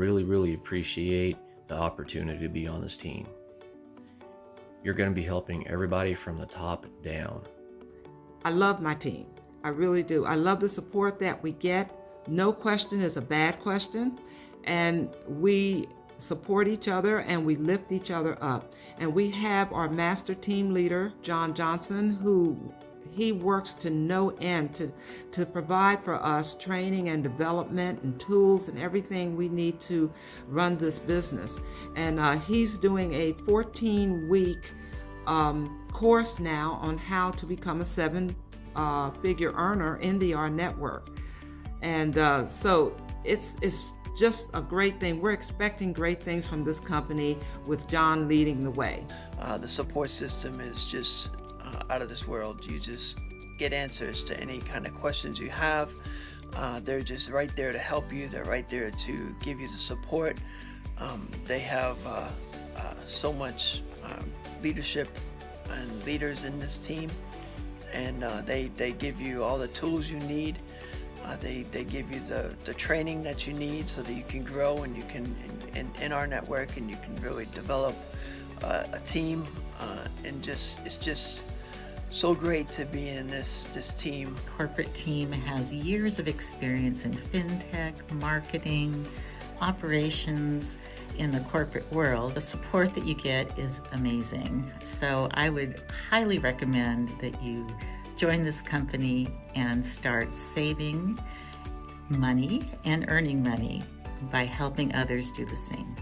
really appreciate the opportunity to be on this team. You're going to be helping everybody from the top down. I love my team. I really do. I love the support that we get. No question is a bad question. And we support each other and we lift each other up. And we have our master team leader, John Johnson, who he works to no end to provide for us training and development and tools and everything we need to run this business. And he's doing a 14-week course now on how to become a seven-figure earner in the rNetwork. And so it's just a great thing. We're expecting great things from this company with John leading the way. The support system is just out of this world. You just get answers to any kind of questions you have. They're just right there to help you. They're right there to give you the support. They have so much leadership and leaders in this team, and they give you all the tools you need. They give you the training that you need so that you can grow and you can in our network, and you can really develop a team, and it's just so great to be in this team. Corporate team has years of experience in fintech, marketing, operations in the corporate world. The support that you get is amazing. So I would highly recommend that you join this company and start saving money and earning money by helping others do the same.